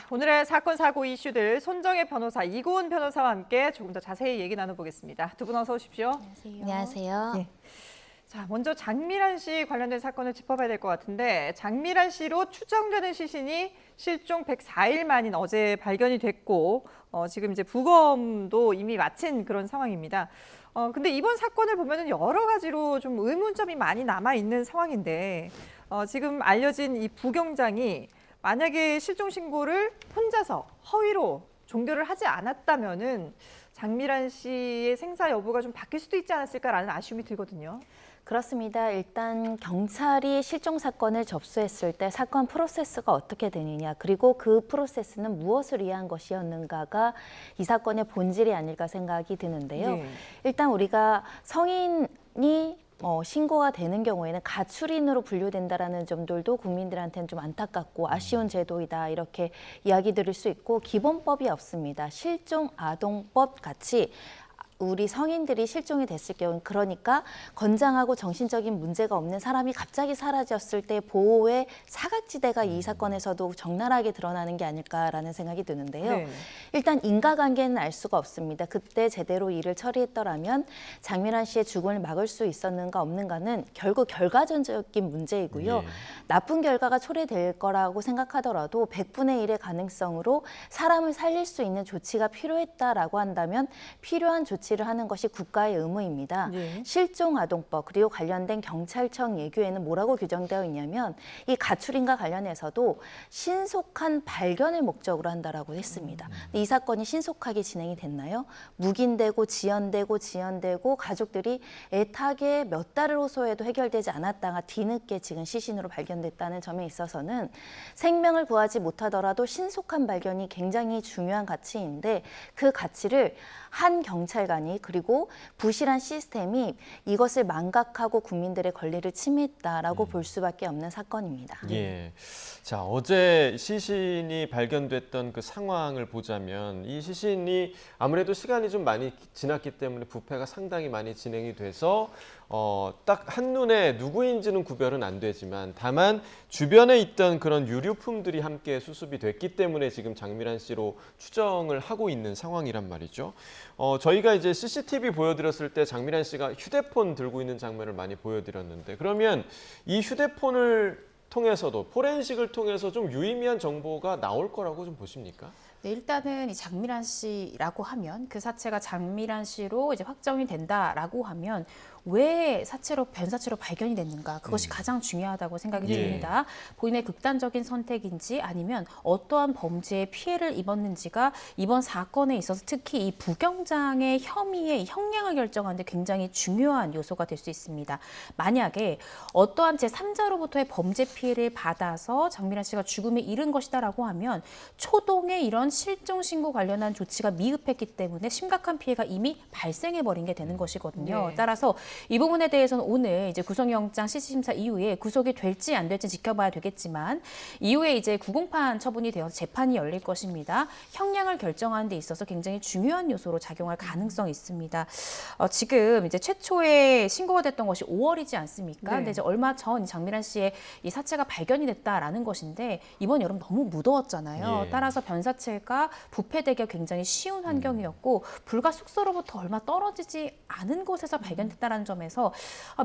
오늘의 사건, 사고 이슈들 손정혜 변호사, 이고은 변호사와 함께 조금 더 자세히 얘기 나눠보겠습니다. 두 분 어서 오십시오. 안녕하세요. 네. 자, 먼저 장미란 씨 관련된 사건을 짚어봐야 될 것 같은데 장미란 씨로 추정되는 시신이 실종 104일 만인 어제 발견이 됐고 지금 이제 부검도 이미 마친 그런 상황입니다. 근데 이번 사건을 보면은 여러 가지로 좀 의문점이 많이 남아 있는 상황인데 지금 알려진 이 부경장이 만약에 실종 신고를 혼자서 허위로 종결을 하지 않았다면은 장미란 씨의 생사 여부가 좀 바뀔 수도 있지 않았을까라는 아쉬움이 들거든요. 그렇습니다. 일단 경찰이 실종 사건을 접수했을 때 사건 프로세스가 어떻게 되느냐, 그리고 그 프로세스는 무엇을 위한 것이었는가가 이 사건의 본질이 아닐까 생각이 드는데요. 네. 일단 우리가 성인이 신고가 되는 경우에는 가출인으로 분류된다라는 점들도 국민들한테는 좀 안타깝고 아쉬운 제도이다, 이렇게 이야기 드릴 수 있고, 기본법이 없습니다. 실종 아동법 같이 우리 성인들이 실종이 됐을 경우, 그러니까 건장하고 정신적인 문제가 없는 사람이 갑자기 사라졌을 때 보호의 사각지대가 이 사건에서도 적나라하게 드러나는 게 아닐까라는 생각이 드는데요. 네. 일단 인과관계는 알 수가 없습니다. 그때 제대로 일을 처리했더라면 장미란 씨의 죽음을 막을 수 있었는가 없는가는 결국 결과론적인 문제이고요. 예. 나쁜 결과가 초래될 거라고 생각하더라도 100분의 1의 가능성으로 사람을 살릴 수 있는 조치가 필요했다라고 한다면 필요한 조치를 하는 것이 국가의 의무입니다. 네. 실종아동법 그리고 관련된 경찰청 예규에는 뭐라고 규정되어 있냐면 이 가출인과 관련해서도 신속한 발견을 목적으로 한다라고 했습니다. 이 사건이 신속하게 진행이 됐나요? 묵인되고 지연되고 가족들이 애타게 몇 달을 호소해도 해결되지 않았다가 뒤늦게 지금 시신으로 발견됐다는 점에 있어서는 생명을 구하지 못하더라도 신속한 발견이 굉장히 중요한 가치인데, 그 가치를 한 경찰관이 그리고 부실한 시스템이 이것을 망각하고 국민들의 권리를 침해했다라고 볼 수밖에 없는 사건입니다. 예. 자, 어제 시신이 발견됐던 그 상황을 보자면 이 시신이 아무래도 시간이 좀 많이 지났기 때문에 부패가 상당히 많이 진행이 돼서 딱 한눈에 누구인지는 구별은 안 되지만 다만 주변에 있던 그런 유류품들이 함께 수습이 됐기 때문에 지금 장미란 씨로 추정을 하고 있는 상황이란 말이죠. 저희가 이제 CCTV 보여드렸을 때 장미란 씨가 휴대폰 들고 있는 장면을 많이 보여드렸는데, 그러면 이 휴대폰을 통해서도 포렌식을 통해서 좀 유의미한 정보가 나올 거라고 좀 보십니까? 네, 일단은 이 장미란 씨라고 하면 그 사체가 장미란 씨로 이제 확정이 된다라고 하면 왜 사체로 변사체로 발견이 됐는가, 그것이 가장 중요하다고 생각이 예. 듭니다. 본인의 극단적인 선택인지 아니면 어떠한 범죄에 피해를 입었는지가 이번 사건에 있어서 특히 이 부경장의 혐의의 형량을 결정하는 데 굉장히 중요한 요소가 될 수 있습니다. 만약에 어떠한 제3자로부터의 범죄 피해를 받아서 장미란 씨가 죽음에 이른 것이다라고 하면 초동의 이런 실종 신고 관련한 조치가 미흡했기 때문에 심각한 피해가 이미 발생해 버린 게 되는 것이거든요. 네. 따라서 이 부분에 대해서는 오늘 이제 구속영장 실질심사 이후에 구속이 될지 안 될지 지켜봐야 되겠지만, 이후에 이제 구공판 처분이 되어서 재판이 열릴 것입니다. 형량을 결정하는 데 있어서 굉장히 중요한 요소로 작용할 가능성이 있습니다. 지금 이제 최초에 신고가 됐던 것이 5월이지 않습니까? 네. 근데 이제 얼마 전 장미란 씨의 이 사체가 발견이 됐다라는 것인데, 이번 여름 너무 무더웠잖아요. 예. 따라서 변사체가 부패되기가 굉장히 쉬운 환경이었고 불과 숙소로부터 얼마 떨어지지 않은 곳에서 발견됐다는 점에서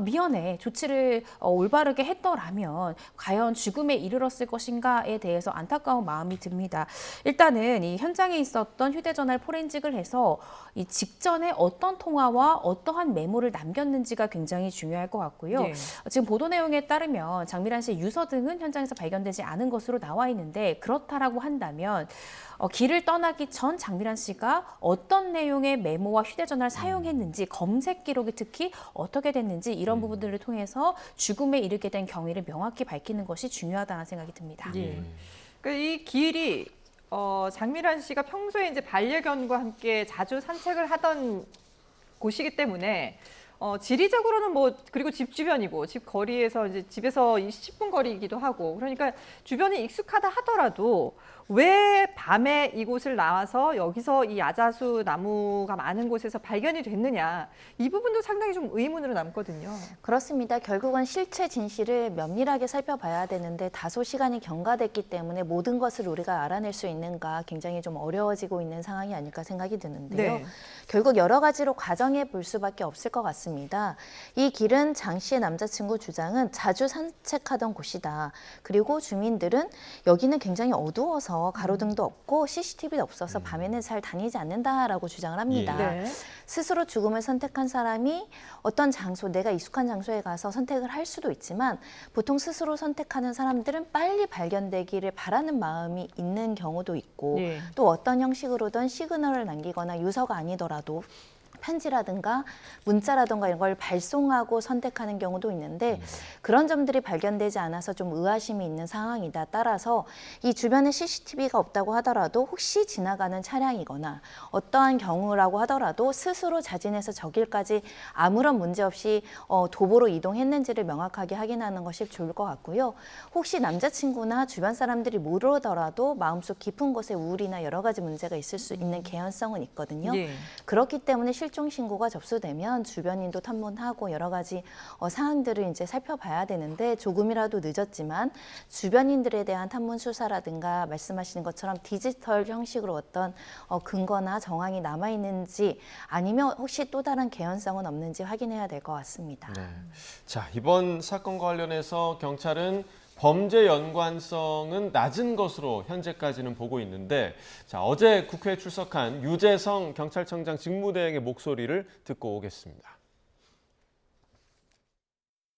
미연에 조치를 올바르게 했더라면 과연 죽음에 이르렀을 것인가에 대해서 안타까운 마음이 듭니다. 일단은 이 현장에 있었던 휴대전화를 포렌식을 해서 이 직전에 어떤 통화와 어떠한 메모를 남겼는지가 굉장히 중요할 것 같고요. 네. 지금 보도 내용에 따르면 장미란 씨의 유서 등은 현장에서 발견되지 않은 것으로 나와 있는데, 그렇다라고 한다면 길을 떠나기 전 장미란 씨가 어떤 내용의 메모와 휴대전화를 사용했는지, 검색 기록이 특히 어떻게 됐는지, 이런 부분들을 통해서 죽음에 이르게 된 경위를 명확히 밝히는 것이 중요하다는 생각이 듭니다. 예. 이 길이 장미란 씨가 평소에 이제 반려견과 함께 자주 산책을 하던 곳이기 때문에 지리적으로는 그리고 집 주변이고 집 거리에서 이제 집에서 10분 거리이기도 하고, 그러니까 주변이 익숙하다 하더라도 왜 밤에 이곳을 나와서 여기서 이 야자수 나무가 많은 곳에서 발견이 됐느냐. 이 부분도 상당히 좀 의문으로 남거든요. 그렇습니다. 결국은 실체 진실을 면밀하게 살펴봐야 되는데 다소 시간이 경과됐기 때문에 모든 것을 우리가 알아낼 수 있는가 굉장히 좀 어려워지고 있는 상황이 아닐까 생각이 드는데요. 네. 결국 여러 가지로 과정해 볼 수밖에 없을 것 같습니다. 이 길은 장 씨의 남자친구 주장은 자주 산책하던 곳이다. 그리고 주민들은 여기는 굉장히 어두워서 가로등도 없고 CCTV도 없어서 밤에는 잘 다니지 않는다라고 주장을 합니다. 네. 스스로 죽음을 선택한 사람이 어떤 장소, 내가 익숙한 장소에 가서 선택을 할 수도 있지만 보통 스스로 선택하는 사람들은 빨리 발견되기를 바라는 마음이 있는 경우도 있고 네. 또 어떤 형식으로든 시그널을 남기거나 유서가 아니더라도 편지라든가 문자라든가 이런 걸 발송하고 선택하는 경우도 있는데 그런 점들이 발견되지 않아서 좀 의아심이 있는 상황이다. 따라서 이 주변에 CCTV가 없다고 하더라도 혹시 지나가는 차량이거나 어떠한 경우라고 하더라도 스스로 자진해서 저 길까지 아무런 문제 없이 도보로 이동했는지를 명확하게 확인하는 것이 좋을 것 같고요. 혹시 남자친구나 주변 사람들이 모르더라도 마음속 깊은 곳에 우울이나 여러 가지 문제가 있을 수 있는 개연성은 있거든요. 예. 그렇기 때문에 실종 신고가 접수되면 주변인도 탐문하고 여러 가지 사항들을 이제 살펴봐야 되는데 조금이라도 늦었지만 주변인들에 대한 탐문 수사라든가 말씀하시는 것처럼 디지털 형식으로 어떤 근거나 정황이 남아 있는지 아니면 혹시 또 다른 개연성은 없는지 확인해야 될 것 같습니다. 네. 자, 이번 사건과 관련해서 경찰은 범죄 연관성은 낮은 것으로 현재까지는 보고 있는데, 자, 어제 국회에 출석한 유재성 경찰청장 직무대행의 목소리를 듣고 오겠습니다.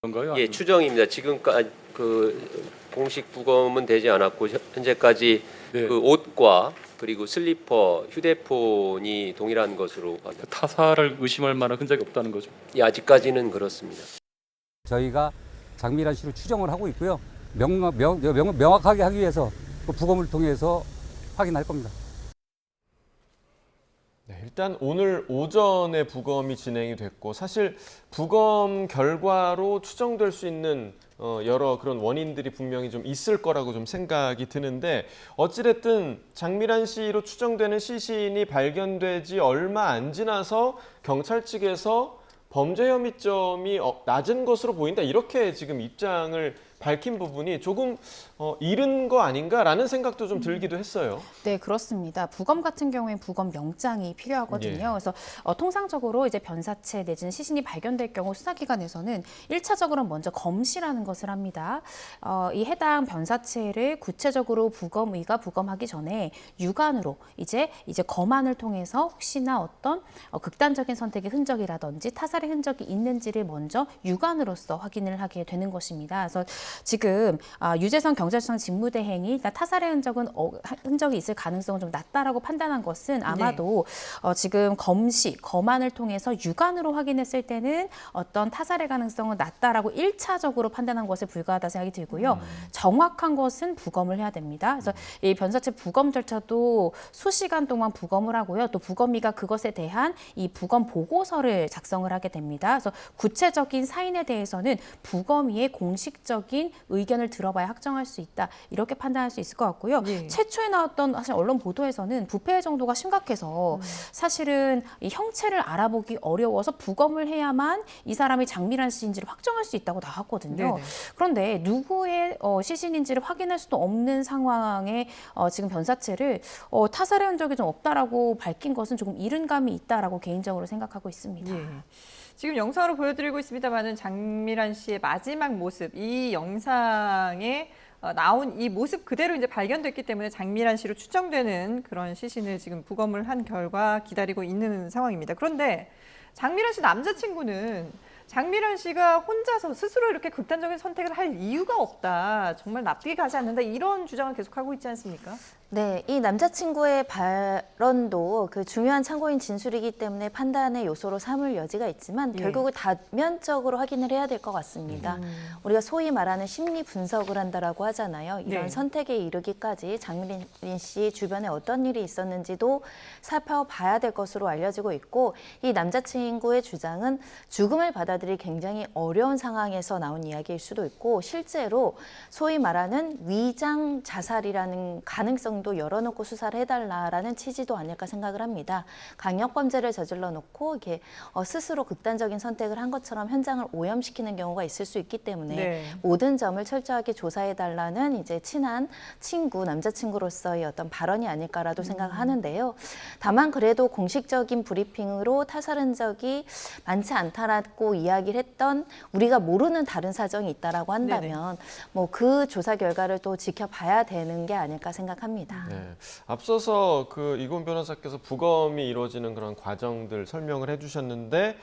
그런가요? 예, 추정입니다. 지금까지 그 공식 부검은 되지 않았고 현재까지 네. 그 옷과 그리고 슬리퍼, 휴대폰이 동일한 것으로 봤습니다. 타사를 의심할 만한 흔적이 없다는 거죠. 예, 아직까지는 그렇습니다. 저희가 장미란 씨로 추정을 하고 있고요. 명확하게 하기 위해서 그 부검을 통해서 확인할 겁니다. 네, 일단 오늘 오전에 부검이 진행이 됐고 사실 부검 결과로 추정될 수 있는 여러 그런 원인들이 분명히 좀 있을 거라고 좀 생각이 드는데 어찌됐든 장미란 씨로 추정되는 시신이 발견되지 얼마 안 지나서 경찰 측에서 범죄 혐의점이 낮은 것으로 보인다 이렇게 지금 입장을 밝힌 부분이 조금 이른 거 아닌가라는 생각도 좀 들기도 했어요. 네, 그렇습니다. 부검 같은 경우에는 부검 영장이 필요하거든요. 예. 그래서 통상적으로 이제 변사체 내지는 시신이 발견될 경우 수사기관에서는 1차적으로 먼저 검시라는 것을 합니다. 이 해당 변사체를 구체적으로 부검의가 부검하기 전에 육안으로 이제 검안을 통해서 혹시나 어떤 극단적인 선택의 흔적이라든지 타살의 흔적이 있는지를 먼저 육안으로서 확인을 하게 되는 것입니다. 그래서 지금 유재성 경찰청 직무대행이 타살의 흔적이 있을 가능성은 좀 낮다라고 판단한 것은 아마도 지금 검안을 통해서 육안으로 확인했을 때는 어떤 타살의 가능성은 낮다라고 1차적으로 판단한 것에 불과하다 생각이 들고요. 정확한 것은 부검을 해야 됩니다. 그래서 이 변사체 부검 절차도 수시간 동안 부검을 하고요. 또 부검의가 그것에 대한 이 부검 보고서를 작성을 하게 됩니다. 그래서 구체적인 사인에 대해서는 부검의의 공식적인 의견을 들어봐야 확정할 수 있다. 이렇게 판단할 수 있을 것 같고요. 예. 최초에 나왔던 사실 언론 보도에서는 부패 정도가 심각해서 사실은 이 형체를 알아보기 어려워서 부검을 해야만 이 사람이 장미란 씨인지를 확정할 수 있다고 나왔거든요. 네네. 그런데 누구의 시신인지를 확인할 수도 없는 상황에 지금 변사체를 타살의 흔적이 좀 없다라고 밝힌 것은 조금 이른 감이 있다라고 개인적으로 생각하고 있습니다. 예. 지금 영상으로 보여드리고 있습니다만은 장미란 씨의 마지막 모습, 이 영상에 나온 이 모습 그대로 이제 발견됐기 때문에 장미란 씨로 추정되는 그런 시신을 지금 부검을 한 결과 기다리고 있는 상황입니다. 그런데 장미란 씨 남자친구는 장미란 씨가 혼자서 스스로 이렇게 극단적인 선택을 할 이유가 없다. 정말 납득이 가지 않는다. 이런 주장을 계속하고 있지 않습니까? 네, 이 남자친구의 발언도 그 중요한 참고인 진술이기 때문에 판단의 요소로 삼을 여지가 있지만 예. 결국은 다면적으로 확인을 해야 될 것 같습니다. 우리가 소위 말하는 심리 분석을 한다라고 하잖아요. 이런 네. 선택에 이르기까지 장미린 씨 주변에 어떤 일이 있었는지도 살펴봐야 될 것으로 알려지고 있고 이 남자친구의 주장은 죽음을 받아 받아들이기 굉장히 어려운 상황에서 나온 이야기일 수도 있고 실제로 소위 말하는 위장 자살이라는 가능성도 열어놓고 수사를 해달라라는 취지도 아닐까 생각을 합니다. 강력범죄를 저질러 놓고 이렇게 스스로 극단적인 선택을 한 것처럼 현장을 오염시키는 경우가 있을 수 있기 때문에 네. 모든 점을 철저하게 조사해달라는 이제 친한 친구, 남자친구로서의 어떤 발언이 아닐까라도 생각을 하는데요. 다만 그래도 공식적인 브리핑으로 타살 흔적이 많지 않다라고 이야기를 했던 우리가 모르는 다른 사정이 있다라고 한다면 뭐 그 조사 결과를 또 지켜봐야 되는 게 아닐까 생각합니다. 네. 앞서서 그 이곤 변호사께서 부검이 이루어지는 그런 과정들 설명을 해주셨는데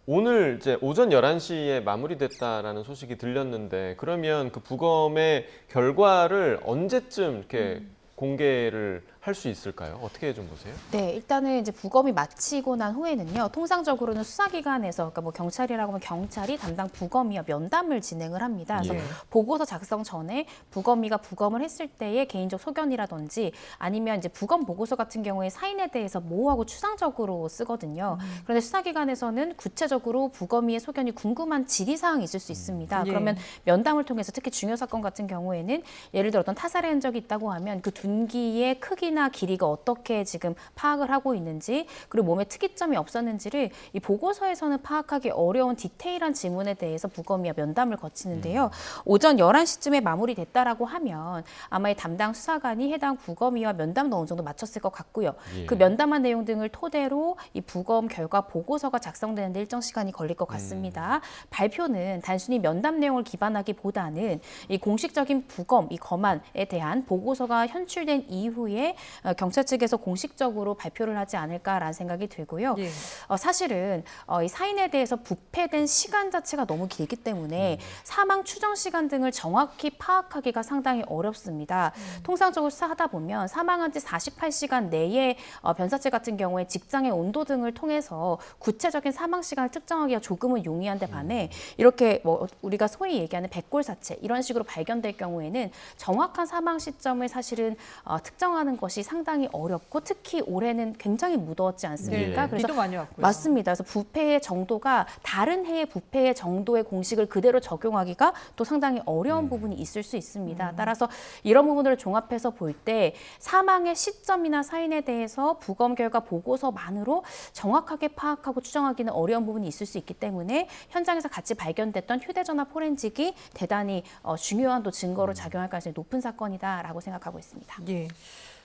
오늘 이제 오전 11시에 마무리됐다라는 소식이 들렸는데 그러면 그 부검의 결과를 언제쯤 이렇게 공개를 할 수 있을까요? 어떻게 좀 보세요? 네, 일단은 이제 부검이 마치고 난 후에는요, 통상적으로는 수사기관에서, 그러니까 뭐 경찰이라고 하면 경찰이 담당 부검이와 면담을 진행을 합니다. 그래서 예. 보고서 작성 전에 부검이가 부검을 했을 때의 개인적 소견이라든지 아니면 이제 부검 보고서 같은 경우에 사인에 대해서 모호하고 추상적으로 쓰거든요. 그런데 수사기관에서는 구체적으로 부검이의 소견이 궁금한 질의사항이 있을 수 있습니다. 예. 그러면 면담을 통해서 특히 중요 사건 같은 경우에는 예를 들어 어떤 타살의 흔적이 있다고 하면 그 둔기의 크기나 길이가 어떻게 지금 파악을 하고 있는지 그리고 몸에 특이점이 없었는지를 이 보고서에서는 파악하기 어려운 디테일한 지문에 대해서 부검이와 면담을 거치는데요. 오전 11시쯤에 마무리됐다라고 하면 아마 이 담당 수사관이 해당 부검이와 면담도 어느 정도 마쳤을 것 같고요. 예. 그 면담한 내용 등을 토대로 이 부검 결과 보고서가 작성되는데 일정 시간이 걸릴 것 같습니다. 발표는 단순히 면담 내용을 기반하기보다는 이 공식적인 부검, 이 검안에 대한 보고서가 현출된 이후에 경찰 측에서 공식적으로 발표를 하지 않을까라는 생각이 들고요. 예. 사실은 이 사인에 대해서 부패된 시간 자체가 너무 길기 때문에 사망 추정 시간 등을 정확히 파악하기가 상당히 어렵습니다. 통상적으로 수사하다 보면 사망한 지 48시간 내에 변사체 같은 경우에 직장의 온도 등을 통해서 구체적인 사망 시간을 특정하기가 조금은 용이한데 반해 이렇게 뭐 우리가 소위 얘기하는 백골사체 이런 식으로 발견될 경우에는 정확한 사망 시점을 사실은 특정하는 것이 상당히 어렵고 특히 올해는 굉장히 무더웠지 않습니까? 예. 그래서 비도 많이 왔고요. 맞습니다. 그래서 부패의 정도가 다른 해의 부패의 정도의 공식을 그대로 적용하기가 또 상당히 어려운 부분이 있을 수 있습니다. 따라서 이런 부분들을 종합해서 볼 때 사망의 시점이나 사인에 대해서 부검 결과 보고서만으로 정확하게 파악하고 추정하기는 어려운 부분이 있을 수 있기 때문에 현장에서 같이 발견됐던 휴대전화 포렌식이 대단히 중요한 또 증거로 작용할 가능성이 높은 사건이다라고 생각하고 있습니다. 예.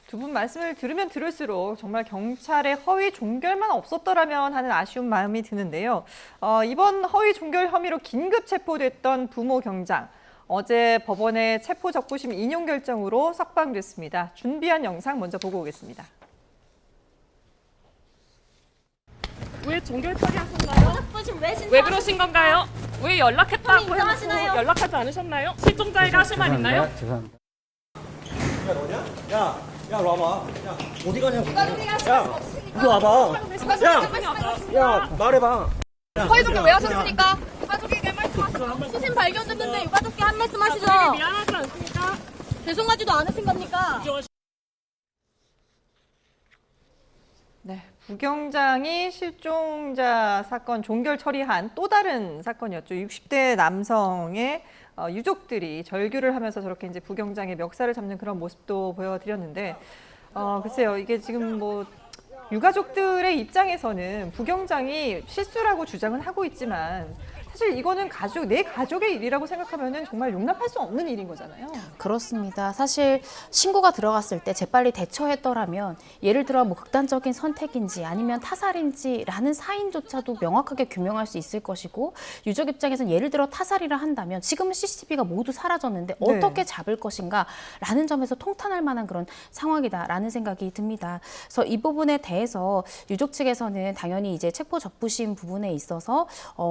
두 분 말씀을 들으면 들을수록 정말 경찰의 허위 종결만 없었더라면 하는 아쉬운 마음이 드는데요. 이번 허위 종결 혐의로 긴급 체포됐던 부모 경장. 어제 법원의 체포 적부심 인용 결정으로 석방됐습니다. 준비한 영상 먼저 보고 오겠습니다. 왜 종결 처리하셨나요? 왜 그러신 건가요? 왜 연락했다고 해놓고 연락하지 않으셨나요? 실종자에게 하실 말 있나요? 죄송합니다. 야 너냐? 야 이리 와봐. 야 어디 가냐고. 야 이리 와봐. 야 말해봐. 유가족이 왜 하셨습니까? 유가족에게 말씀하시죠. 시신 발견됐는데 유가족께 한 말씀 하시죠. 미안하지 않습니까? 죄송하지도 않으신 겁니까? 네, 부경장이 실종자 사건 종결 처리한 또 다른 사건이었죠. 60대 남성의 유족들이 절규를 하면서 저렇게 이제 부경장의 멱살을 잡는 그런 모습도 보여드렸는데, 글쎄요, 이게 지금 뭐 유가족들의 입장에서는 부경장이 실수라고 주장은 하고 있지만 사실 이거는 내 가족의 일이라고 생각하면은 정말 용납할 수 없는 일인 거잖아요. 그렇습니다. 사실 신고가 들어갔을 때 재빨리 대처했더라면 예를 들어 뭐 극단적인 선택인지 아니면 타살인지라는 사인조차도 명확하게 규명할 수 있을 것이고 유족 입장에서는 예를 들어 타살이라 한다면 지금은 CCTV가 모두 사라졌는데 네. 어떻게 잡을 것인가라는 점에서 통탄할 만한 그런 상황이다라는 생각이 듭니다. 그래서 이 부분에 대해서 유족 측에서는 당연히 이제 체포 적부심 부분에 있어서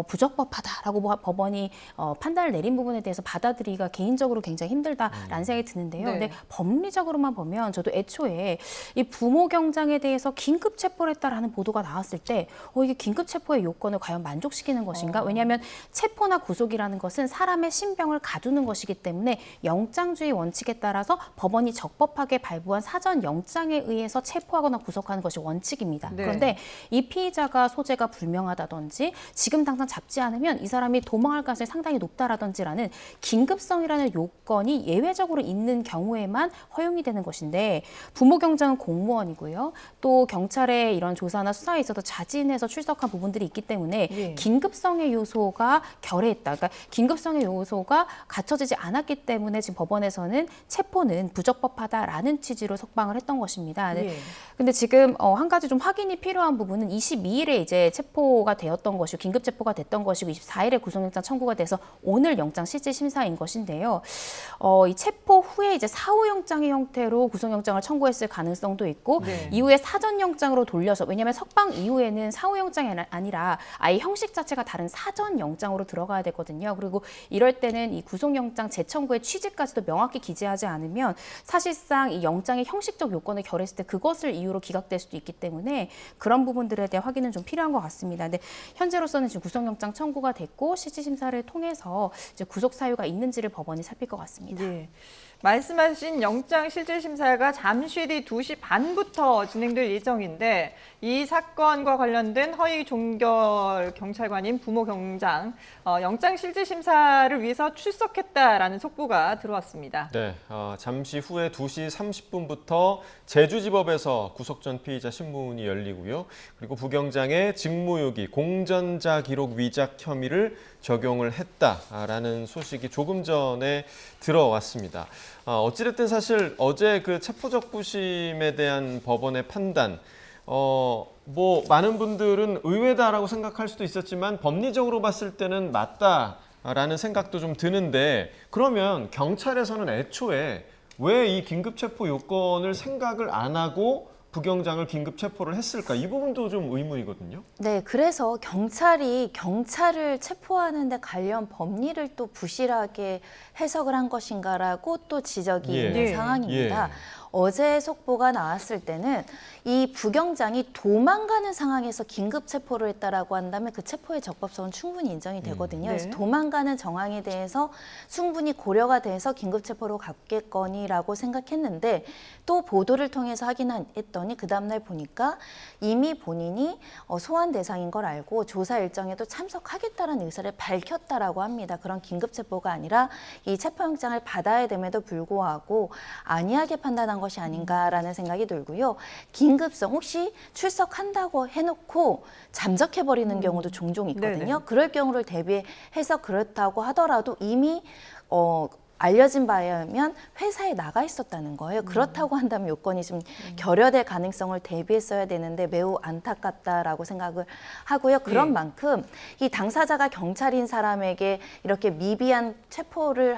부적법하다. 라고 법원이 판단을 내린 부분에 대해서 받아들이기가 개인적으로 굉장히 힘들다라는 생각이 드는데요. 네. 근데 법리적으로만 보면 저도 애초에 이 부모 경장에 대해서 긴급 체포를 했다라는 보도가 나왔을 때 이게 긴급 체포의 요건을 과연 만족시키는 것인가? 왜냐하면 체포나 구속이라는 것은 사람의 신병을 가두는 것이기 때문에 영장주의 원칙에 따라서 법원이 적법하게 발부한 사전 영장에 의해서 체포하거나 구속하는 것이 원칙입니다. 네. 그런데 이 피의자가 소재가 불명하다든지 지금 당장 잡지 않으면 이 사람이 도망할 가능성이 상당히 높다라든지라는 긴급성이라는 요건이 예외적으로 있는 경우에만 허용이 되는 것인데 부모 경장은 공무원이고요. 또 경찰의 이런 조사나 수사에 있어서 자진해서 출석한 부분들이 있기 때문에 예. 긴급성의 요소가 결여했다. 그러니까 긴급성의 요소가 갖춰지지 않았기 때문에 지금 법원에서는 체포는 부적법하다라는 취지로 석방을 했던 것입니다. 예. 근데 지금 한 가지 좀 확인이 필요한 부분은 22일에 이제 체포가 되었던 것이고 긴급 체포가 됐던 것이고 24일에 구속영장 청구가 돼서 오늘 영장 실질 심사인 것인데요. 이 체포 후에 이제 사후영장의 형태로 구속영장을 청구했을 가능성도 있고 네. 이후에 사전영장으로 돌려서 왜냐하면 석방 이후에는 사후영장이 아니라 아예 형식 자체가 다른 사전영장으로 들어가야 되거든요. 그리고 이럴 때는 이 구속영장 재청구의 취지까지도 명확히 기재하지 않으면 사실상 이 영장의 형식적 요건을 결했을 때 그것을 이유로 기각될 수도 있기 때문에 그런 부분들에 대한 확인은 좀 필요한 것 같습니다. 근데 현재로서는 지금 구속영장 청구가 됐고 실질 심사를 통해서 이제 구속 사유가 있는지를 법원이 살필 것 같습니다. 예. 말씀하신 영장 실질 심사가 잠시 뒤 2시 반부터 진행될 예정인데 이 사건과 관련된 허위 종결 경찰관인 부모 경장 영장 실질 심사를 위해서 출석했다라는 속보가 들어왔습니다. 네, 잠시 후에 2시 30분부터 제주지법에서 구속 전 피의자 신문이 열리고요. 그리고 부경장의 직무유기, 공전자 기록 위작 혐의를 적용을 했다라는 소식이 조금 전에 들어왔습니다. 어찌됐든 사실 어제 그 체포적 부심에 대한 법원의 판단, 뭐 많은 분들은 의외다라고 생각할 수도 있었지만 법리적으로 봤을 때는 맞다라는 생각도 좀 드는데 그러면 경찰에서는 애초에 왜 이 긴급 체포 요건을 생각을 안 하고 부경장을 긴급 체포를 했을까? 이 부분도 좀 의문이거든요. 네, 그래서 경찰이 경찰을 체포하는데 관련 법리를 또 부실하게 해석을 한 것인가라고 또 지적이 있는 예. 상황입니다. 예. 어제 속보가 나왔을 때는 이 부경장이 도망가는 상황에서 긴급 체포를 했다라고 한다면 그 체포의 적법성은 충분히 인정이 되거든요. 그래서 네. 도망가는 정황에 대해서 충분히 고려가 돼서 긴급 체포로 갔겠거니라고 생각했는데 또 보도를 통해서 확인했더니 그 다음날 보니까 이미 본인이 소환 대상인 걸 알고 조사 일정에도 참석하겠다는 의사를 밝혔다라고 합니다. 그런 긴급 체포가 아니라 이 체포영장을 받아야 됨에도 불구하고 안이하게 판단한 것이 아닌가라는 생각이 들고요. 긴급성 혹시 출석한다고 해놓고 잠적해버리는 경우도 종종 있거든요. 네네. 그럴 경우를 대비해서 그렇다고 하더라도 이미 알려진 바에 의하면 회사에 나가 있었다는 거예요. 그렇다고 한다면 요건이 좀 결여될 가능성을 대비했어야 되는데 매우 안타깝다라고 생각을 하고요. 그런 예. 만큼 이 당사자가 경찰인 사람에게 이렇게 미비한 체포를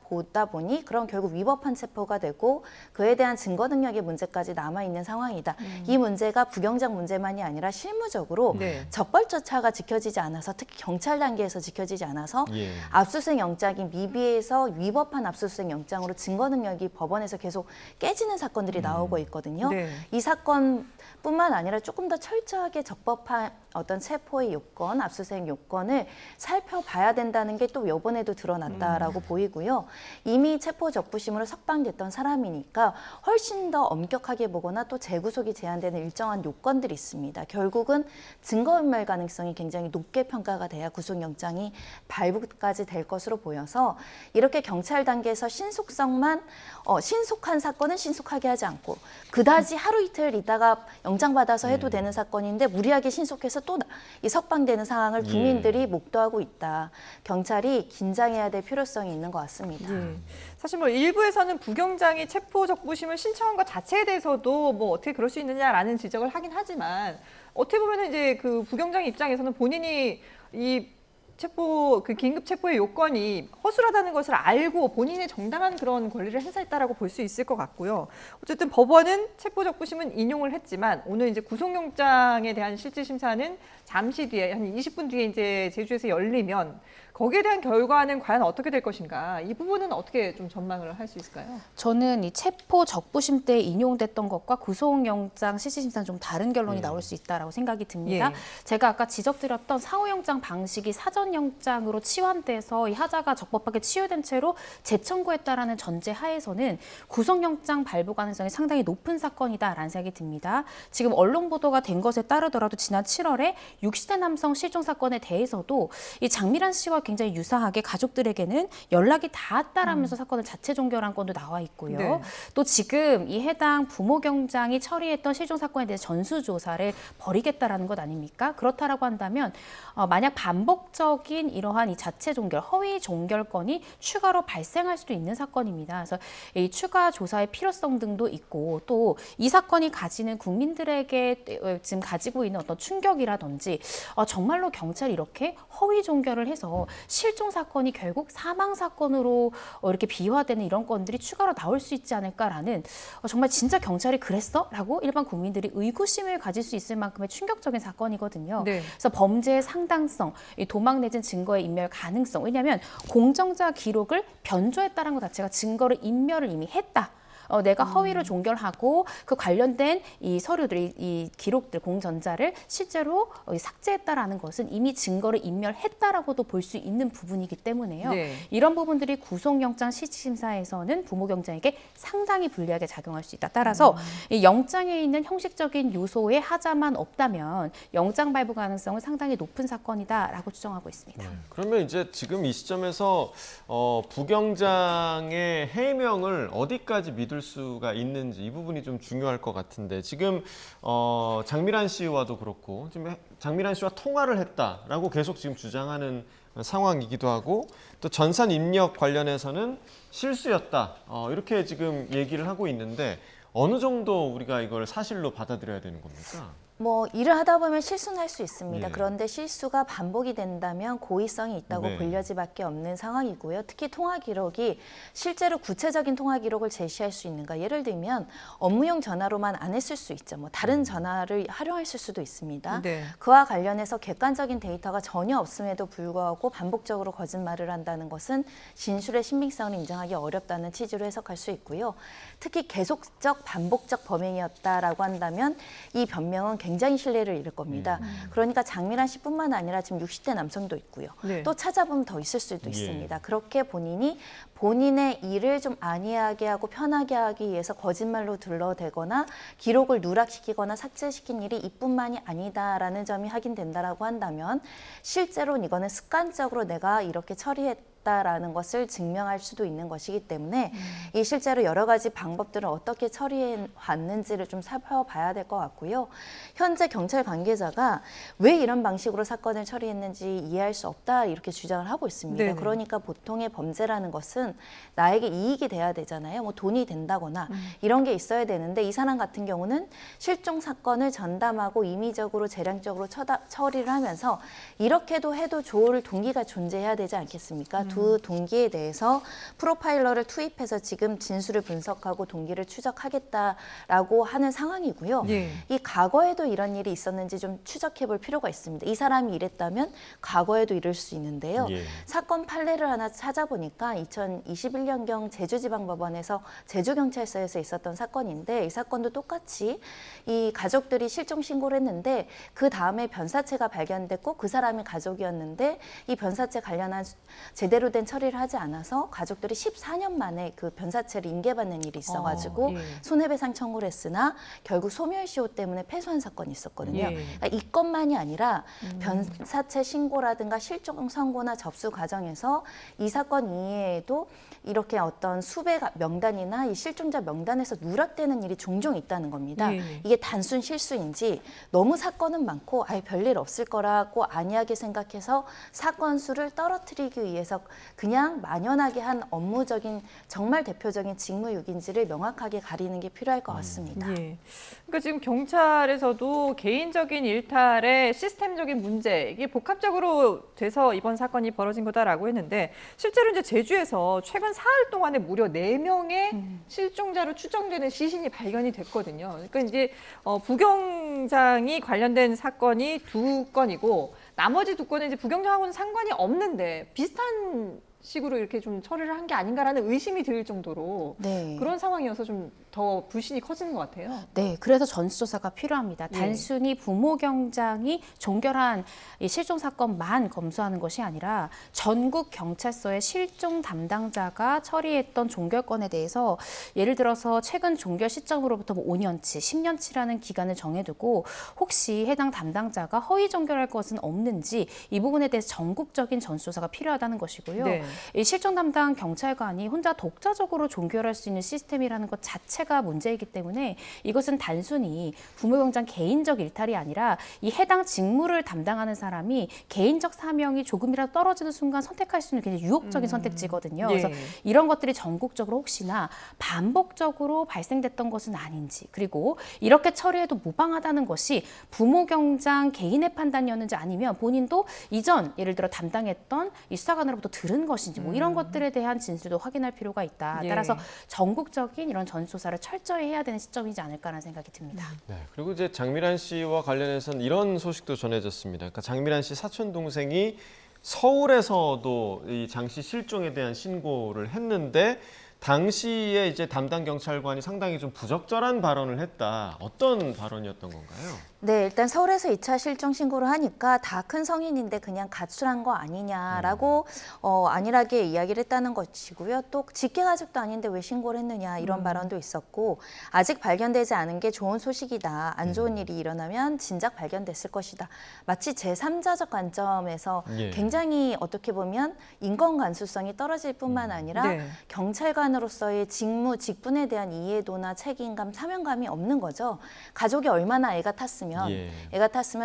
보다 보니 그럼 결국 위법한 체포가 되고 그에 대한 증거 능력의 문제까지 남아있는 상황이다. 이 문제가 부경장 문제만이 아니라 실무적으로 네. 적발조차가 지켜지지 않아서 특히 경찰 단계에서 지켜지지 않아서 예. 압수수색 영장이 미비해서 위법한 압수수색 영장으로 증거 능력이 법원에서 계속 깨지는 사건들이 나오고 있거든요. 네. 이 사건뿐만 아니라 조금 더 철저하게 적법한 어떤 체포의 요건, 압수수색 요건을 살펴봐야 된다는 게 또 이번에도 드러났다라고 보이고요. 이미 체포 적부심으로 석방됐던 사람이니까 훨씬 더 엄격하게 보거나 또 재구속이 제한되는 일정한 요건들이 있습니다. 결국은 증거인멸 가능성이 굉장히 높게 평가가 돼야 구속영장이 발부까지 될 것으로 보여서 이렇게 경찰 단계에서 신속성만 신속한 사건은 신속하게 하지 않고 그다지 하루 이틀 있다가 영장 받아서 해도 되는 사건인데 무리하게 신속해서 또 이 석방되는 상황을 국민들이 목도하고 있다. 경찰이 긴장해야 될 필요성이 있는 것 같습니다. 예. 사실 뭐 일부에서는 부경장이 체포 적부심을 신청한 것 자체에 대해서도 뭐 어떻게 그럴 수 있느냐라는 지적을 하긴 하지만 어떻게 보면 이제 그 부경장 입장에서는 본인이 이 긴급 체포의 요건이 허술하다는 것을 알고 본인의 정당한 그런 권리를 행사했다라고 볼 수 있을 것 같고요. 어쨌든 법원은 체포 적부심은 인용을 했지만 오늘 이제 구속영장에 대한 실질 심사는 잠시 뒤에 한 20분 뒤에 이제 제주에서 열리면 거기에 대한 결과는 과연 어떻게 될 것인가? 이 부분은 어떻게 좀 전망을 할 수 있을까요? 저는 이 체포 적부심 때 인용됐던 것과 구속영장 실질심사는 좀 다른 결론이 나올 수 있다라고 생각이 듭니다. 예. 제가 아까 지적드렸던 사후영장 방식이 사전영장으로 치환돼서 이 하자가 적법하게 치유된 채로 재청구했다라는 전제 하에서는 구속영장 발부 가능성이 상당히 높은 사건이다라는 생각이 듭니다. 지금 언론 보도가 된 것에 따르더라도 지난 7월에 60대 남성 실종 사건에 대해서도 이 장미란 씨와 굉장히 유사하게 가족들에게는 연락이 닿았다라면서 사건을 자체 종결한 건도 나와 있고요. 네. 또 지금 이 해당 부모 경장이 처리했던 실종 사건에 대해 전수조사를 벌이겠다라는 것 아닙니까? 그렇다라고 한다면 만약 반복적인 이러한 이 자체 종결, 허위 종결건이 추가로 발생할 수도 있는 사건입니다. 그래서 이 추가 조사의 필요성 등도 있고 또 이 사건이 가지는 국민들에게 지금 가지고 있는 어떤 충격이라든지 정말로 경찰이 이렇게 허위 종결을 해서 실종 사건이 결국 사망 사건으로 이렇게 비화되는 이런 건들이 추가로 나올 수 있지 않을까라는 정말 진짜 경찰이 그랬어? 라고 일반 국민들이 의구심을 가질 수 있을 만큼의 충격적인 사건이거든요. 네. 그래서 범죄의 상당성, 이 도망 내진 증거의 인멸 가능성. 왜냐하면 공정자 기록을 변조했다는 것 자체가 증거를 인멸을 이미 했다. 내가 허위로 종결하고 그 관련된 이 서류들, 이 기록들, 공전자를 실제로 삭제했다라는 것은 이미 증거를 인멸했다라고도 볼 수 있는 부분이기 때문에요. 네. 이런 부분들이 구속영장 실질심사에서는 부모경장에게 상당히 불리하게 작용할 수 있다. 따라서 이 영장에 있는 형식적인 요소의 하자만 없다면 영장 발부 가능성은 상당히 높은 사건이다라고 추정하고 있습니다. 그러면 이제 지금 이 시점에서 부경장의 해명을 어디까지 믿을 수가 있는지 이 부분이 좀 중요할 것 같은데 지금 장미란 씨와도 그렇고 지금 장미란 씨와 통화를 했다라고 계속 지금 주장하는 상황이기도 하고 또 전산 입력 관련해서는 실수였다 이렇게 지금 얘기를 하고 있는데 어느 정도 우리가 이걸 사실로 받아들여야 되는 겁니까? 뭐 일을 하다 보면 실수는 할 수 있습니다. 예. 그런데 실수가 반복이 된다면 고의성이 있다고 네. 불려지밖에 없는 상황이고요. 특히 통화 기록이 실제로 구체적인 통화 기록을 제시할 수 있는가. 예를 들면 업무용 전화로만 안 했을 수 있죠. 뭐 다른 전화를 활용했을 수도 있습니다. 네. 그와 관련해서 객관적인 데이터가 전혀 없음에도 불구하고 반복적으로 거짓말을 한다는 것은 진술의 신빙성을 인정하기 어렵다는 취지로 해석할 수 있고요. 특히 계속적 반복적 범행이었다라고 한다면 이 변명은 굉장히 신뢰를 잃을 겁니다. 그러니까 장미란 씨뿐만 아니라 지금 60대 남성도 있고요. 네. 또 찾아보면 더 있을 수도 예. 있습니다. 그렇게 본인이 본인의 일을 좀 안이하게 하고 편하게 하기 위해서 거짓말로 둘러대거나 기록을 누락시키거나 삭제시킨 일이 이뿐만이 아니다라는 점이 확인된다라고 한다면 실제로는 이거는 습관적으로 내가 이렇게 처리했다라는 것을 증명할 수도 있는 것이기 때문에 이 실제로 여러 가지 방법들을 어떻게 처리해 왔는지를 좀 살펴봐야 될 것 같고요. 현재 경찰 관계자가 왜 이런 방식으로 사건을 처리했는지 이해할 수 없다 이렇게 주장을 하고 있습니다. 네네. 그러니까 보통의 범죄라는 것은 나에게 이익이 돼야 되잖아요. 뭐 돈이 된다거나 이런 게 있어야 되는데 이 사람 같은 경우는 실종 사건을 전담하고 임의적으로 재량적으로 처리를 하면서 이렇게도 해도 좋을 동기가 존재해야 되지 않겠습니까? 두 동기에 대해서 프로파일러를 투입해서 지금 진술을 분석하고 동기를 추적하겠다라고 하는 상황이고요. 예. 이 과거에도 이런 일이 있었는지 좀 추적해 볼 필요가 있습니다. 이 사람이 이랬다면 과거에도 이럴 수 있는데요. 예. 사건 판례를 하나 찾아보니까 2021년경 제주지방법원에서 제주경찰서에서 있었던 사건인데 이 사건도 똑같이 이 가족들이 실종 신고를 했는데 그 다음에 변사체가 발견됐고 그 사람이 가족이었는데 이 변사체 관련한 제대로 된 처리를 하지 않아서 가족들이 14년 만에 그 변사체를 인계받는 일이 있어가지고 예. 손해배상 청구를 했으나 결국 소멸시효 때문에 패소한 사건이 있었거든요. 예. 그러니까 이것만이 아니라 변사체 신고라든가 실종 선고나 접수 과정에서 이 사건 이외에도 이렇게 어떤 수배 명단이나 이 실종자 명단에서 누락되는 일이 종종 있다는 겁니다. 예. 이게 단순 실수인지 너무 사건은 많고 아예 별일 없을 거라고 안이하게 생각해서 사건 수를 떨어뜨리기 위해서 그냥 만연하게 한 업무적인 정말 대표적인 직무유기인지를 명확하게 가리는 게 필요할 것 같습니다. 예. 그러니까 지금 경찰에서도 개인적인 일탈에 시스템적인 문제, 이게 복합적으로 돼서 이번 사건이 벌어진 거다라고 했는데, 실제로 이제 제주에서 최근 사흘 동안에 무려 4명의 실종자로 추정되는 시신이 발견이 됐거든요. 그러니까 이제 부경장이 관련된 사건이 2건이고, 나머지 2건은 이제 부경장하고는 상관이 없는데 비슷한 식으로 이렇게 좀 처리를 한 게 아닌가라는 의심이 들 정도로 네. 그런 상황이어서 좀 더 불신이 커지는 것 같아요. 네, 그래서 전수조사가 필요합니다. 예. 단순히 부모 경장이 종결한 이 실종 사건만 검수하는 것이 아니라 전국 경찰서의 실종 담당자가 처리했던 종결건에 대해서 예를 들어서 최근 종결 시점으로부터 5년치, 10년치라는 기간을 정해두고 혹시 해당 담당자가 허위 종결할 것은 없는지 이 부분에 대해서 전국적인 전수조사가 필요하다는 것이고요. 네. 이 실종 담당 경찰관이 혼자 독자적으로 종결할 수 있는 시스템이라는 것 자체가 문제이기 때문에 이것은 단순히 부모경장 개인적 일탈이 아니라 이 해당 직무를 담당하는 사람이 개인적 사명이 조금이라도 떨어지는 순간 선택할 수 있는 굉장히 유혹적인 선택지거든요. 그래서 예. 이런 것들이 전국적으로 혹시나 반복적으로 발생됐던 것은 아닌지, 그리고 이렇게 처리해도 무방하다는 것이 부모경장 개인의 판단이었는지 아니면 본인도 이전 예를 들어 담당했던 이 수사관으로부터 들은 것인지 뭐 이런 것들에 대한 진술도 확인할 필요가 있다. 예. 따라서 전국적인 이런 전수조사를 철저히 해야 되는 시점이지 않을까라는 생각이 듭니다. 네, 그리고 이제 장미란 씨와 관련해서는 이런 소식도 전해졌습니다. 그러니까 장미란 씨 사촌 동생이 서울에서도 이 장 씨 실종에 대한 신고를 했는데 당시에 이제 담당 경찰관이 상당히 좀 부적절한 발언을 했다. 어떤 발언이었던 건가요? 네, 일단 서울에서 2차 실종 신고를 하니까 다 큰 성인인데 그냥 가출한 거 아니냐라고 안일하게 이야기를 했다는 것이고요. 또 직계 가족도 아닌데 왜 신고를 했느냐 이런 발언도 있었고, 아직 발견되지 않은 게 좋은 소식이다. 안 좋은 일이 일어나면 진작 발견됐을 것이다. 마치 제3자적 관점에서 예. 굉장히 어떻게 보면 인권 간수성이 떨어질 뿐만 아니라 네. 경찰관으로서의 직무, 직분에 대한 이해도나 책임감, 사명감이 없는 거죠. 가족이 얼마나 애가 탔으면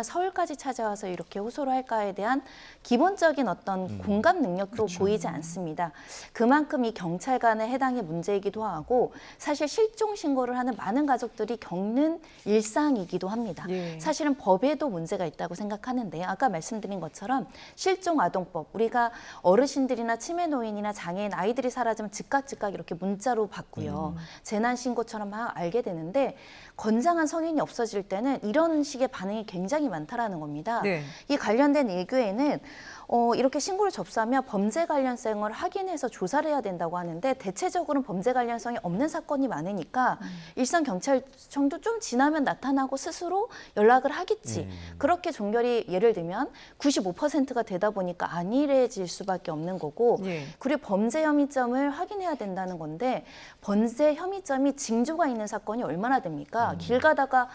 서울까지 찾아와서 이렇게 호소를 할까에 대한 기본적인 어떤 공감 능력도 보이지 않습니다. 그만큼 이 경찰관의 해당의 문제이기도 하고, 사실 실종 신고를 하는 많은 가족들이 겪는 일상이기도 합니다. 예. 사실은 법에도 문제가 있다고 생각하는데요. 아까 말씀드린 것처럼 실종아동법, 우리가 어르신들이나 치매노인이나 장애인 아이들이 사라지면 즉각 이렇게 문자로 받고요. 재난신고처럼 막 알게 되는데, 건장한 성인이 없어질 때는 이런 식의 반응이 굉장히 많다라는 겁니다. 네. 이 관련된 예규에는 이렇게 신고를 접수하면 범죄 관련성을 확인해서 조사를 해야 된다고 하는데, 대체적으로는 범죄 관련성이 없는 사건이 많으니까 일선경찰청도 좀 지나면 나타나고 스스로 연락을 하겠지. 그렇게 종결이 예를 들면 95%가 되다 보니까 안일해질 수밖에 없는 거고, 예. 그리고 범죄 혐의점을 확인해야 된다는 건데, 범죄 혐의점이 징조가 있는 사건이 얼마나 됩니까? 길 가다가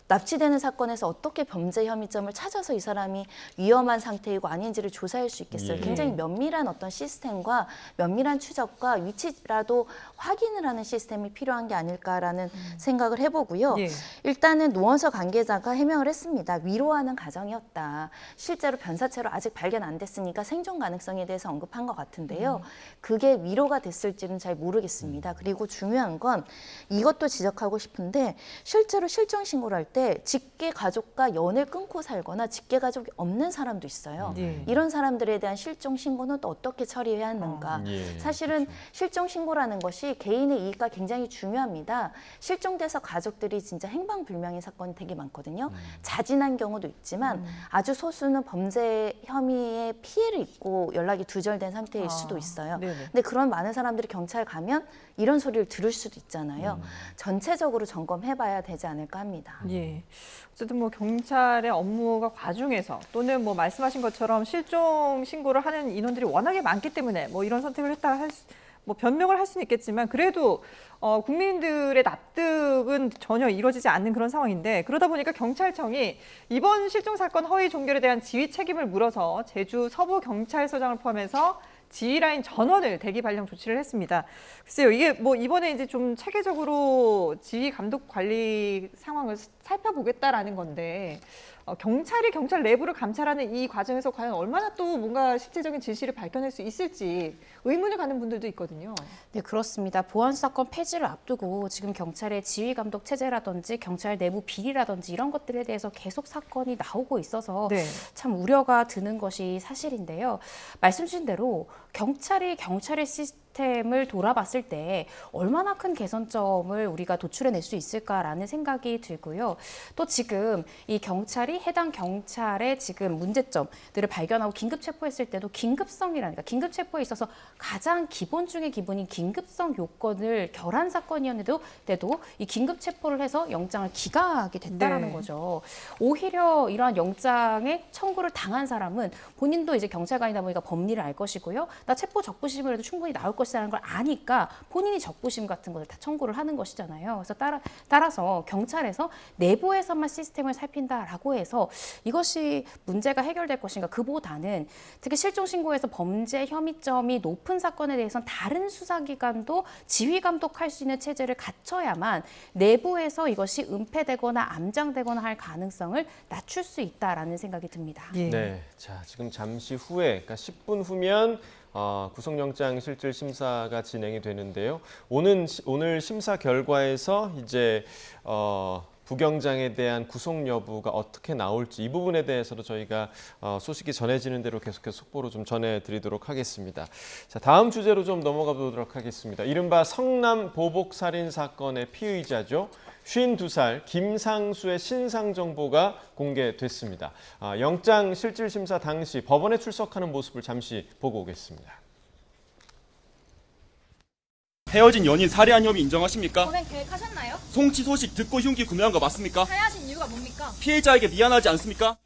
납치되는 사건에서 어떻게 범죄 혐의점을 찾아서 이 사람이 위험한 상태이고 아닌지를 조사할 수 있겠어요. 예. 굉장히 면밀한 어떤 시스템과 면밀한 추적과 위치라도 확인을 하는 시스템이 필요한 게 아닐까라는 생각을 해보고요. 예. 일단은 노원서 관계자가 해명을 했습니다. 위로하는 가정이었다. 실제로 변사체로 아직 발견 안 됐으니까 생존 가능성에 대해서 언급한 것 같은데요. 그게 위로가 됐을지는 잘 모르겠습니다. 그리고 중요한 건 이것도 지적하고 싶은데, 실제로 실종 신고를 할 때 직계 가족과 연을 끊고 살거나 직계 가족이 없는 사람도 있어요. 예. 이런 사람들에 대한 실종 신고는 또 어떻게 처리해야 하는가. 예, 사실은 실종 신고라는 것이 개인의 이익과 굉장히 중요합니다. 실종돼서 가족들이 진짜 행방불명의 사건이 되게 많거든요. 자진한 경우도 있지만 아주 소수는 범죄 혐의의 피해를 입고 연락이 두절된 상태일 수도 있어요. 네네. 근데 그런 많은 사람들이 경찰 가면 이런 소리를 들을 수도 있잖아요. 전체적으로 점검해봐야 되지 않을까 합니다. 예. 어쨌든 뭐 경찰의 업무가 과중해서, 또는 뭐 말씀하신 것처럼 실종 신고를 하는 인원들이 워낙에 많기 때문에 뭐 이런 선택을 했다 뭐 변명을 할 수는 있겠지만, 그래도 국민들의 납득은 전혀 이루어지지 않는 그런 상황인데, 그러다 보니까 경찰청이 이번 실종 사건 허위 종결에 대한 지휘 책임을 물어서 제주 서부경찰서장을 포함해서 지휘라인 전원을 대기 발령 조치를 했습니다. 글쎄요, 이게 뭐 이번에 이제 좀 체계적으로 지휘 감독 관리 상황을 살펴보겠다라는 건데, 경찰이 경찰 내부를 감찰하는 이 과정에서 과연 얼마나 또 뭔가 실질적인 진실을 밝혀낼 수 있을지 의문을 갖는 분들도 있거든요. 네, 그렇습니다. 보안 사건 폐지를 앞두고 지금 경찰의 지휘 감독 체제라든지 경찰 내부 비리라든지 이런 것들에 대해서 계속 사건이 나오고 있어서 네. 참 우려가 드는 것이 사실인데요. 말씀 주신 대로 경찰이 경찰의 시스템을 돌아봤을 때 얼마나 큰 개선점을 우리가 도출해낼 수 있을까라는 생각이 들고요. 또 지금 이 경찰이 해당 경찰의 지금 문제점들을 발견하고 긴급 체포했을 때도 긴급성이라니까 긴급 체포에 있어서 가장 기본 중의 기본인 긴급성 요건을 결한 사건이었는데도 이 긴급 체포를 해서 영장을 기각이 됐다라는 네. 거죠. 오히려 이러한 영장의 청구를 당한 사람은 본인도 이제 경찰관이다 보니까 법리를 알 것이고요. 나 체포 적부심을 해도 충분히 나올 것이라는 걸 아니까 본인이 적부심 같은 것을 다 청구를 하는 것이잖아요. 그래서 따라서 경찰에서 내부에서만 시스템을 살핀다라고 해서 이것이 문제가 해결될 것인가, 그보다는 특히 실종 신고에서 범죄 혐의점이 높은 사건에 대해서는 다른 수사기관도 지휘 감독할 수 있는 체제를 갖춰야만 내부에서 이것이 은폐되거나 암장되거나 할 가능성을 낮출 수 있다라는 생각이 듭니다. 예. 네, 자 지금 잠시 후에, 그러니까 10분 후면 구속영장 실질 심사가 진행이 되는데요. 오늘 심사 결과에서 이제 부경장에 대한 구속 여부가 어떻게 나올지 이 부분에 대해서도 저희가 소식이 전해지는 대로 계속해서 속보로 좀 전해드리도록 하겠습니다. 자, 다음 주제로 좀 넘어가 보도록 하겠습니다. 이른바 성남 보복 살인 사건의 피의자죠. 52살 김상수의 신상 정보가 공개됐습니다. 영장 실질 심사 당시 법원에 출석하는 모습을 잠시 보고 오겠습니다. 헤어진 연인 살해한 혐의 인정하십니까? 범행 계획하셨나요? 송치 소식 듣고 흉기 구매한 거 맞습니까? 살해하신 이유가 뭡니까? 피해자에게 미안하지 않습니까?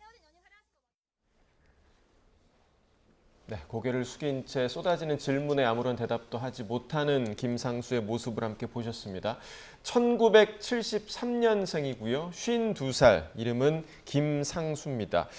네, 고개를 숙인 채 쏟아지는 질문에 아무런 대답도 하지 못하는 김상수의 모습을 함께 보셨습니다. 1973년생이고요. 52살, 이름은 김상수입니다.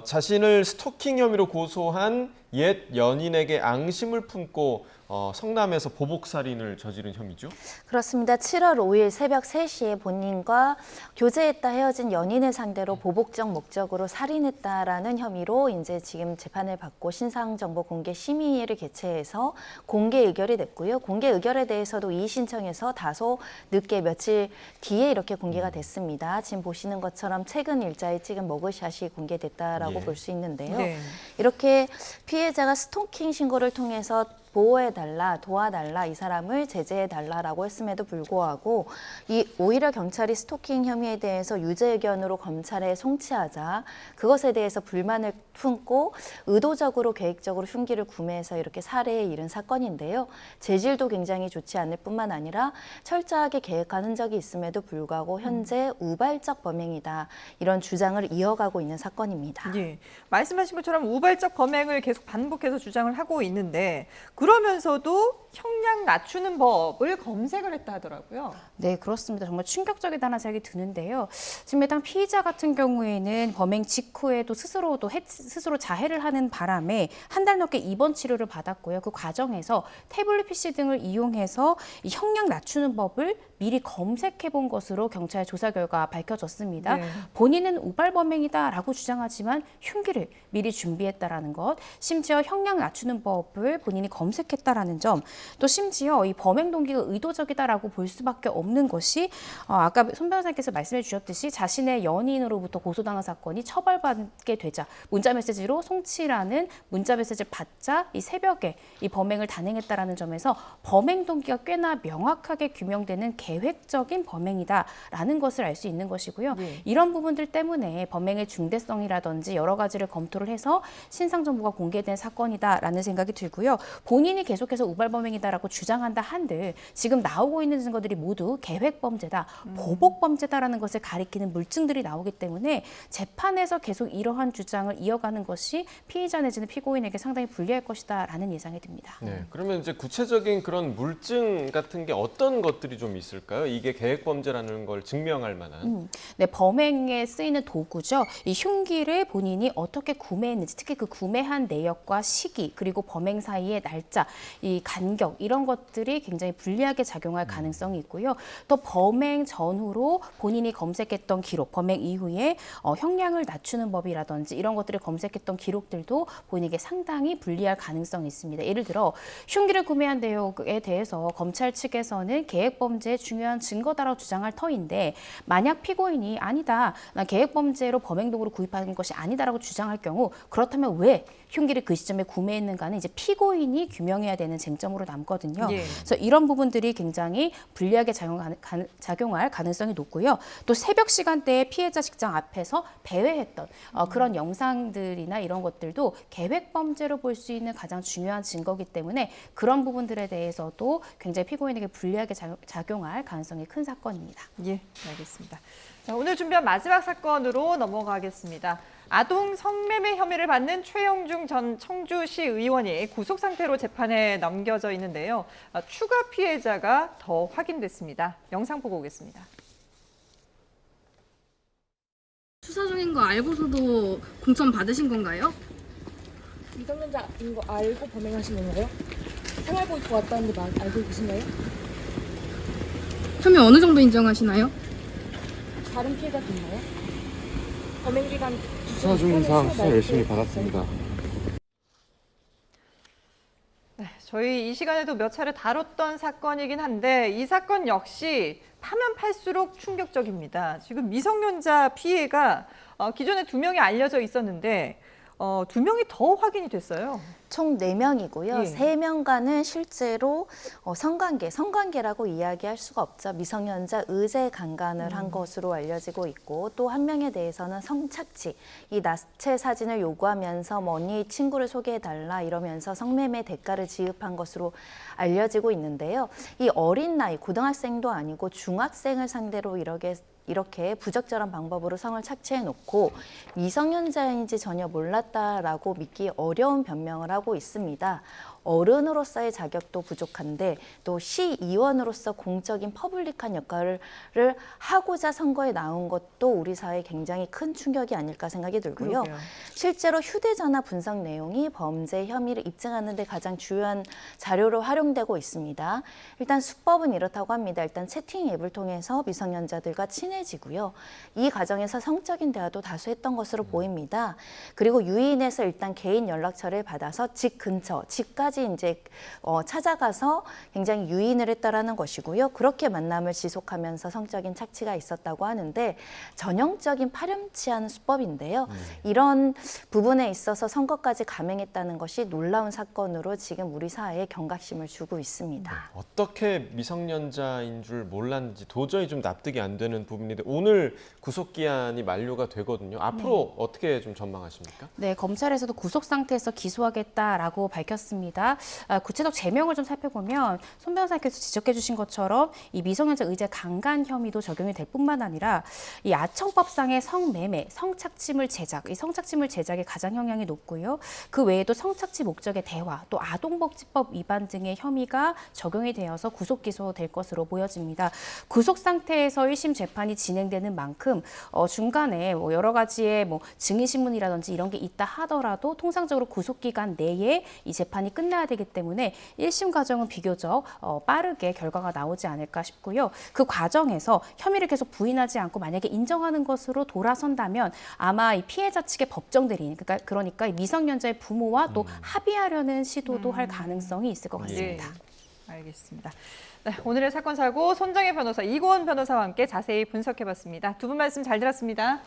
자신을 스토킹 혐의로 고소한 옛 연인에게 앙심을 품고 성남에서 보복살인을 저지른 혐의죠? 그렇습니다. 7월 5일 새벽 3시에 본인과 교제했다 헤어진 연인을 상대로 보복적 목적으로 살인했다라는 혐의로 이제 지금 재판을 받고 신상정보 공개 심의를 개최해서 공개 의결이 됐고요. 공개 의결에 대해서도 이의 신청해서 다소 늦게 며칠 뒤에 이렇게 공개가 됐습니다. 지금 보시는 것처럼 최근 일자에 찍은 머그샷이 공개됐다라고 볼 수 있는데요. 네. 이렇게 피해자가 스토킹 신고를 통해서 보호해달라, 도와달라, 이 사람을 제재해달라라고 했음에도 불구하고 오히려 경찰이 스토킹 혐의에 대해서 유죄 의견으로 검찰에 송치하자 그것에 대해서 불만을 품고 의도적으로 계획적으로 흉기를 구매해서 이렇게 살해에 이른 사건인데요. 재질도 굉장히 좋지 않을 뿐만 아니라 철저하게 계획한 흔적이 있음에도 불구하고 현재 우발적 범행이다. 이런 주장을 이어가고 있는 사건입니다. 예, 말씀하신 것처럼 우발적 범행을 계속 반복해서 주장을 하고 있는데 그러면서도 형량 낮추는 법을 검색을 했다 하더라고요. 네, 그렇습니다. 정말 충격적이다는 생각이 드는데요. 지금 해당 피의자 같은 경우에는 범행 직후에도 스스로 자해를 하는 바람에 한 달 넘게 입원 치료를 받았고요. 그 과정에서 태블릿 PC 등을 이용해서 이 형량 낮추는 법을 미리 검색해 본 것으로 경찰 조사 결과 밝혀졌습니다. 네. 본인은 우발 범행이다라고 주장하지만 흉기를 미리 준비했다라는 것, 심지어 형량 낮추는 법을 본인이 검색했다라는 점, 또 심지어 이 범행 동기가 의도적이다라고 볼 수밖에 없는 것이 아까 손 변호사님께서 말씀해 주셨듯이 자신의 연인으로부터 고소당한 사건이 처벌받게 되자 문자 메시지로 송치라는 문자 메시지를 받자 이 새벽에 이 범행을 단행했다라는 점에서 범행 동기가 꽤나 명확하게 규명되는 계획적인 범행이다라는 것을 알 수 있는 것이고요. 네. 이런 부분들 때문에 범행의 중대성이라든지 여러 가지를 검토를 해서 신상 정보가 공개된 사건이다라는 생각이 들고요. 본인이 계속해서 우발 범행이다라고 주장한다 한들 지금 나오고 있는 증거들이 모두 계획 범죄다, 보복 범죄다라는 것을 가리키는 물증들이 나오기 때문에 재판에서 계속 이러한 주장을 이어가는 것이 피의자 내지는 피고인에게 상당히 불리할 것이다라는 예상이 듭니다. 네, 그러면 이제 구체적인 그런 물증 같은 게 어떤 것들이 좀 있을까요? 있을까요? 이게 계획 범죄라는 걸 증명할 만한. 네, 범행에 쓰이는 도구죠. 이 흉기를 본인이 어떻게 구매했는지, 특히 그 구매한 내역과 시기, 그리고 범행 사이의 날짜, 이 간격 이런 것들이 굉장히 불리하게 작용할 가능성이 있고요. 또 범행 전후로 본인이 검색했던 기록, 범행 이후에 형량을 낮추는 법이라든지 이런 것들을 검색했던 기록들도 본인에게 상당히 불리할 가능성이 있습니다. 예를 들어 흉기를 구매한 내역에 대해서 검찰 측에서는 계획범죄의 중요한 증거다라고 주장할 터인데, 만약 피고인이 아니다, 난 계획범죄로 범행도구를 구입한 것이 아니다라고 주장할 경우, 그렇다면 왜 흉기를 그 시점에 구매했는가는 이제 피고인이 규명해야 되는 쟁점으로 남거든요. 예. 그래서 이런 부분들이 굉장히 불리하게 작용할 가능성이 높고요. 또 새벽 시간대에 피해자 직장 앞에서 배회했던 그런 영상들이나 이런 것들도 계획 범죄로 볼 수 있는 가장 중요한 증거이기 때문에 그런 부분들에 대해서도 굉장히 피고인에게 불리하게 작용할 가능성이 큰 사건입니다. 예, 알겠습니다. 자, 오늘 준비한 마지막 사건으로 넘어가겠습니다. 아동 성매매 혐의를 받는 최영중 전 청주시 의원이 구속 상태로 재판에 넘겨져 있는데요. 추가 피해자가 더 확인됐습니다. 영상 보고 오겠습니다. 수사 중인 거 알고서도 공천 받으신 건가요? 미성년자인 거 알고 범행하신 건가요? 생활고 입고 왔다는데 알고 계신가요? 혐의 어느 정도 인정하시나요? 다른 피해자도 있나요? 범행 기간 수사 중인 사항 수사 열심히 받았습니다. 네, 저희 이 시간에도 몇 차례 다뤘던 사건이긴 한데 이 사건 역시 파면 팔수록 충격적입니다. 지금 미성년자 피해가 기존에 2명이 알려져 있었는데 2명이 더 확인이 됐어요. 총 4명이고요. 예. 3명과는 실제로 성관계라고 이야기할 수가 없죠. 미성년자 의제 강간을 한 것으로 알려지고 있고, 또 한 명에 대해서는 성착취, 이 나체 사진을 요구하면서 네 친구를 소개해달라 이러면서 성매매 대가를 지급한 것으로 알려지고 있는데요. 이 어린 나이, 고등학생도 아니고 중학생을 상대로 이렇게 부적절한 방법으로 성을 착취해놓고 미성년자인지 전혀 몰랐다라고 믿기 어려운 변명을 하고 있습니다. 어른으로서의 자격도 부족한데 또 시의원으로서 공적인 퍼블릭한 역할을 하고자 선거에 나온 것도 우리 사회에 굉장히 큰 충격이 아닐까 생각이 들고요. 그러게요. 실제로 휴대전화 분석 내용이 범죄 혐의를 입증하는 데 가장 주요한 자료로 활용되고 있습니다. 일단 수법은 이렇다고 합니다. 일단 채팅 앱을 통해서 미성년자들과 친해지고요. 이 과정에서 성적인 대화도 다수 했던 것으로 보입니다. 그리고 유인에서 일단 개인 연락처를 받아서 집 근처, 집까지 이제 찾아가서 굉장히 유인을 했다라는 것이고요. 그렇게 만남을 지속하면서 성적인 착취가 있었다고 하는데 전형적인 파렴치한 수법인데요. 이런 부분에 있어서 선거까지 감행했다는 것이 놀라운 사건으로 지금 우리 사회에 경각심을 주고 있습니다. 어떻게 미성년자인 줄 몰랐는지 도저히 좀 납득이 안 되는 부분인데 오늘 구속기한이 만료가 되거든요. 앞으로 어떻게 좀 전망하십니까? 네, 검찰에서도 구속 상태에서 기소하겠다라고 밝혔습니다. 구체적 제명을 좀 살펴보면 손 변호사께서 지적해 주신 것처럼 이 미성년자 의제 강간 혐의도 적용이 될 뿐만 아니라 이 아청법상의 성매매, 성착취물 제작, 이 성착취물 제작의 가장 형량이 높고요. 그 외에도 성착취 목적의 대화, 또 아동복지법 위반 등의 혐의가 적용이 되어서 구속 기소될 것으로 보여집니다. 구속 상태에서 1심 재판이 진행되는 만큼 중간에 여러 가지의 증인신문이라든지 이런 게 있다 하더라도 통상적으로 구속 기간 내에 이 재판이 끝나야 되기 때문에 1심 과정은 비교적 빠르게 결과가 나오지 않을까 싶고요. 그 과정에서 혐의를 계속 부인하지 않고 만약에 인정하는 것으로 돌아선다면 아마 이 피해자 측의 법정 대리인, 그러니까 이 미성년자의 부모와 또 합의하려는 시도도 할 가능성이 있을 것 같습니다. 네, 알겠습니다. 네, 오늘의 사건 사고 손정혜 변호사, 이고은 변호사와 함께 자세히 분석해봤습니다. 두 분 말씀 잘 들었습니다.